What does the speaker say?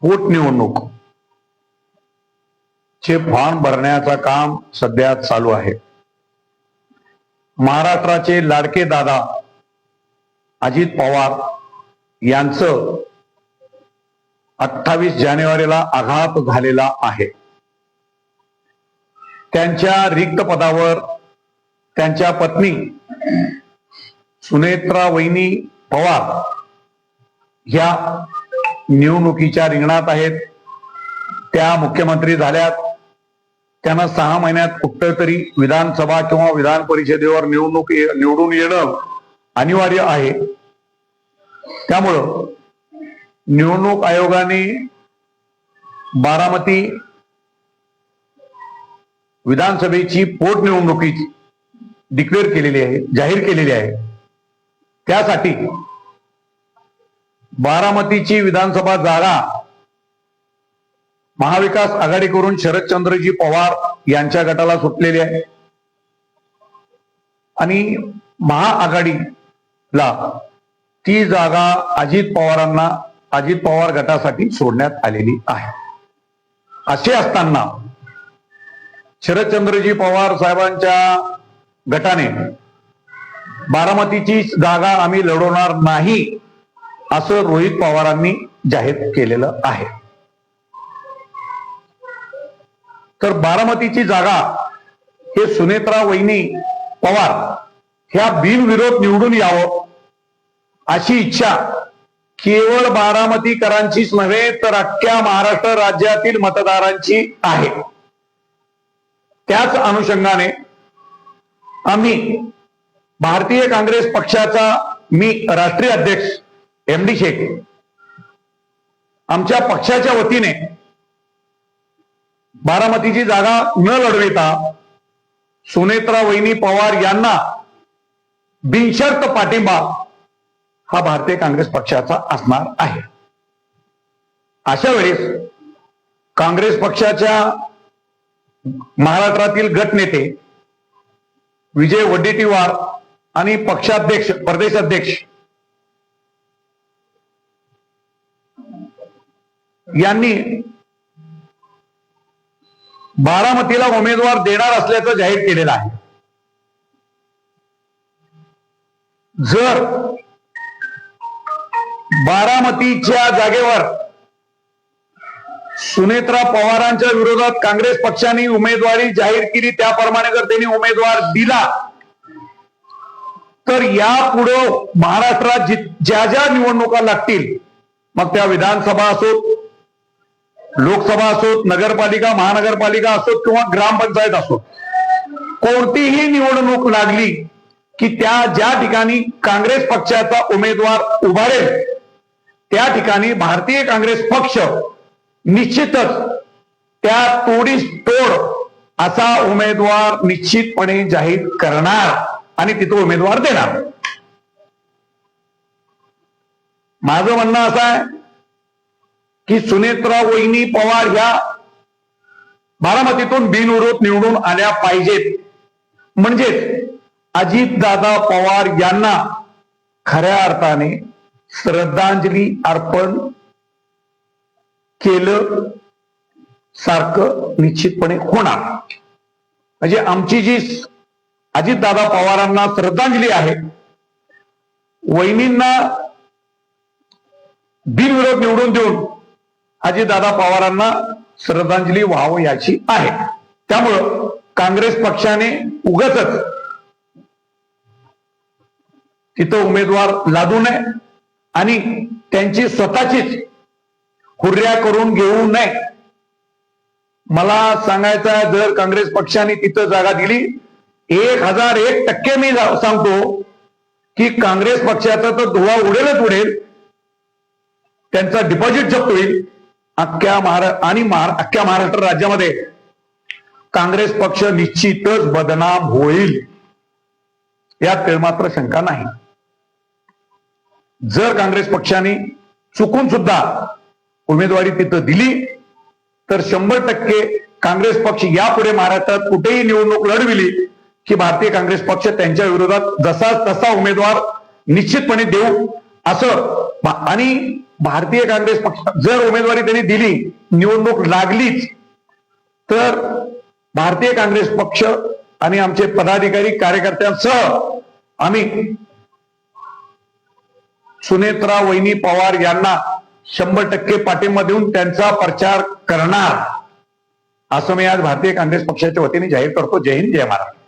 पोटनिवडणूक चे फॉर्म भरण्याचं काम सध्या चालू आहे। महाराष्ट्राचे लाडके दादा अजित पवार यांचं 28 जानेवारीला आघात झालेला आहे। त्यांच्या रिक्त पदावर त्यांच्या पत्नी सुनेत्रा वहिनी पवार या निवडणुकीच्या रिंगणात आहेत। त्या मुख्यमंत्री झाल्यात, त्यांना 6 महिन्यात कुठेतरी विधानसभा किंवा विधान परिषदेवर निवडून येणं अनिवार्य आहे। त्यामुळं निवडणूक आयोगाने बारामती विधानसभेची पोटनिवडणुकी डिक्लेअर केलेली आहे, जाहीर केलेली आहे। त्यासाठी बारामतीची विधानसभा जागा महाविकास आघाडीकडून शरदचंद्रजी पवार यांच्या गटाला सुटलेली आहे आणि महाआघाडीला ती जागा अजित पवार गटासाठी सोडण्यात आलेली आहे। असे असताना शरदचंद्रजी पवार साहेबांच्या गटाने बारामतीची जागा आम्ही लढवणार नाही असं रोहित पवारांनी जाहीर केलेलं आहे। तर बारामतीची जागा हे सुनेत्रा वहिनी पवार ह्या बिनविरोध निवडून यावं अशी इच्छा केवळ बारामतीकरांचीच नव्हे तर अख्ख्या महाराष्ट्र राज्यातील मतदारांची आहे। त्याच अनुषंगाने आम्ही भारतीय काँग्रेस पक्षाचा मी राष्ट्रीय अध्यक्ष MD शेख आमच्या पक्षाच्या वतीने बारामतीची जागा न लढविता सुनेत्रा वहिनी पवार यांना बिनशर्त पाठिंबा हा भारतीय काँग्रेस पक्षाचा असणार आहे। अशा वेळेस काँग्रेस पक्षाच्या महाराष्ट्रातील गटनेते विजय वडेट्टीवार आणि पक्षाध्यक्ष प्रदेश अध्यक्ष यांनी बारामतीला उमेदवार देणार असल्याचं जाहीर केलेलं आहे। जर बारामतीच्या जागेवर सुनेत्रा पवारांच्या विरोधात काँग्रेस पक्षाने उमेदवारी जाहीर केली, त्याप्रमाणे जर त्यांनी उमेदवार दिला तर यापुढे महाराष्ट्रात ज्या ज्या निवडणुका लागतील, मग त्या विधानसभा असोत, लोकसभा असोत, नगरपालिका महानगरपालिका असोत किंवा ग्रामपंचायत असोत, कोणतीही निवडणूक लागली की त्या ज्या ठिकाणी काँग्रेस पक्षाचा उमेदवार उभारेल त्या ठिकाणी भारतीय काँग्रेस पक्ष निश्चितच त्या तोडीस तोड असा उमेदवार निश्चितपणे जाहीर करणार आणि तिथं उमेदवार देणार। माझं म्हणणं असं आहे की सुनेत्रा वहिनी पवार ह्या बारामतीतून बिनविरोध निवडून आल्या पाहिजेत, म्हणजेच अजितदादा पवार यांना खऱ्या अर्थाने श्रद्धांजली अर्पण केलं सारखं निश्चितपणे होणार। म्हणजे आमची जी अजितदादा पवारांना श्रद्धांजली आहे, वहिनींना बिनविरोध निवडून देऊन अजितदादा पवारांना श्रद्धांजली व्हावं याची आहे। त्यामुळं काँग्रेस पक्षाने उगाचच तिथं उमेदवार लादू नये आणि त्यांची स्वतःचीच हुर्या करून घेऊ नये। मला सांगायचं आहे, जर काँग्रेस पक्षाने तिथं जागा दिली 1001% मी सांगतो की काँग्रेस पक्षाचा तर धुवा उडेलच उडेल, त्यांचा डिपॉझिट जप्त होईल। अख्ख्या महाराष्ट्र राज्यामध्ये काँग्रेस पक्ष निश्चितच बदनाम होईल, यात मात्र शंका नाही। जर काँग्रेस पक्षाने चुकून सुद्धा उमेदवारी तिथं दिली तर 100% काँग्रेस पक्ष यापुढे महाराष्ट्रात कुठेही निवडणूक लढविली की भारतीय काँग्रेस पक्ष त्यांच्या विरोधात जसा तसा उमेदवार निश्चितपणे देऊ असं आणि भारतीय काँग्रेस पक्ष जर उमेदवारी त्यांनी दिली, निवडणूक लागलीच, तर भारतीय काँग्रेस पक्ष आणि आमचे पदाधिकारी कार्यकर्त्यांसह आम्ही सुनेत्रा वहिनी पवार यांना 100% पाठिंबा देऊन त्यांचा प्रचार करणार, असं मी आज भारतीय काँग्रेस पक्षाच्या वतीने जाहीर करतो. जय हिंद, जय महाराष्ट्र.